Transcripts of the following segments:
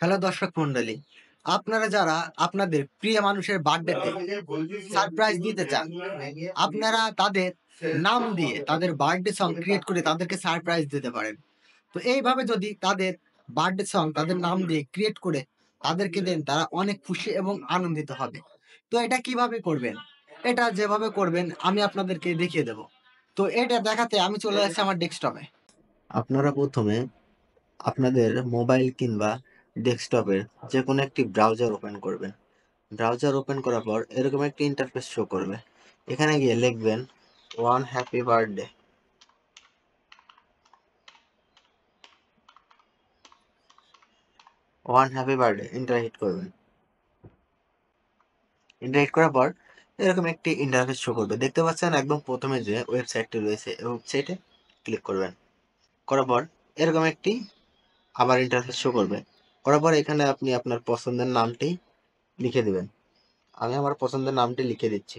Hello দর্শক মন্ডলী, আপনারা যারা আপনাদের প্রিয় মানুষের বার্থডেতে সারপ্রাইজ দিতে চান, আপনারা তাদের নাম দিয়ে তাদের বার্থডে সং ক্রিয়েট করে তাদেরকে সারপ্রাইজ দিতে পারেন। তো এইভাবে যদি তাদের বার্থডে সং তাদের নাম দিয়ে ক্রিয়েট করে তাদেরকে দেন, তারা অনেক খুশি এবং আনন্দিত হবে। তো এটা কিভাবে করবেন? এটা যেভাবে করবেন আমি আপনাদেরকে দেখিয়ে দেব। তো এটা দেখাতে আমি চলে যাচ্ছি আমার ডেস্কটপে। আপনারা প্রথমে আপনাদের মোবাইল কিংবা ডেস্কটপের যেকোনো একটি ব্রাউজার ওপেন করবেন। ব্রাউজার ওপেন করার পর এরকম একটি ইন্টারফেস শো করবে। এখানে গিয়ে লিখবেন one happy birthday. One happy birthday enter hit করবেন। এন্টার হিট করার পর এরকম একটি ইন্টারফেস শো করবে। দেখতে পাচ্ছেন একদম প্রথমে যে ওয়েবসাইটটি রয়েছে এই ওয়েবসাইটে ক্লিক করবেন। করার পর এরকম একটি আবার ইন্টারফেস শো করবে। করার পর এখানে আপনি আপনার পছন্দের নামটি লিখে দিবেন। আমি আমার পছন্দের নামটি লিখে দিচ্ছি।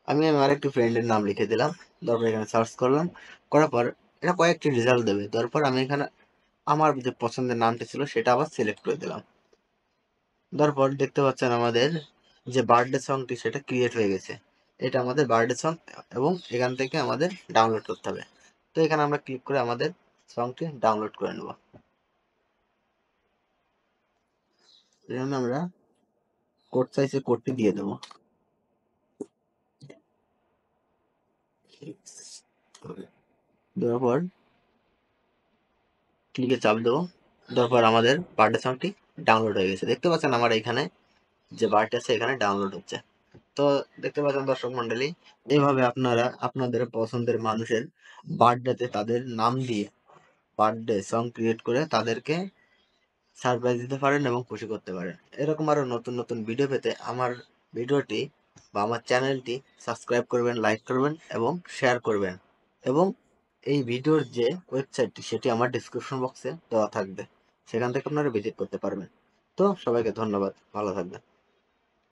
আমি আমার একটি ফ্রেন্ডের নাম লিখে দিলাম। তারপর এখানে সার্চ করলাম। করার পর এটা কয়েকটি রেজাল্ট দেবে। তারপর আমি এখানে আমার যে পছন্দের নামটি ছিল সেটা আবার সিলেক্ট করে দিলাম। তারপর দেখতে পাচ্ছেন আমাদের যে বার্থডে সংটি সেটা ক্রিয়েট হয়ে গেছে। এটা আমাদের বার্থডে সং এবং এখান থেকে আমাদের ডাউনলোড করতে হবে। তো এখানে আমরা ক্লিক করে আমাদের সংটি ডাউনলোড করে নেব। এই জন্য আমরা কোড সাইজে কোডটি দিয়ে দেবো। দেওয়ার পর ক্লিকে চাপ দেবো। দেওয়ার পর আমাদের বার্থডে সংটি ডাউনলোড হয়ে গেছে। দেখতে পাচ্ছেন আমার এখানে যে বারটি আছে এখানে ডাউনলোড হচ্ছে। তো দেখতে পাচ্ছেন দর্শক মন্ডলী, এইভাবে আপনারা আপনাদের পছন্দের মানুষের বার্থডেতে তাদের নাম দিয়ে বার্থডে সং ক্রিয়েট করে তাদেরকে সারপ্রাইজ দিতে পারেন এবং খুশি করতে পারেন। এরকম আরো নতুন নতুন ভিডিও পেতে আমার ভিডিওটি বা আমার চ্যানেলটি সাবস্ক্রাইব করবেন, লাইক করবেন এবং শেয়ার করবেন। এবং এই ভিডিওর যে ওয়েবসাইটটি সেটি আমার ডিসক্রিপশন বক্সে দেওয়া থাকবে, সেখান থেকে আপনারা ভিজিট করতে পারবেন। তো সবাইকে ধন্যবাদ, ভালো থাকবেন।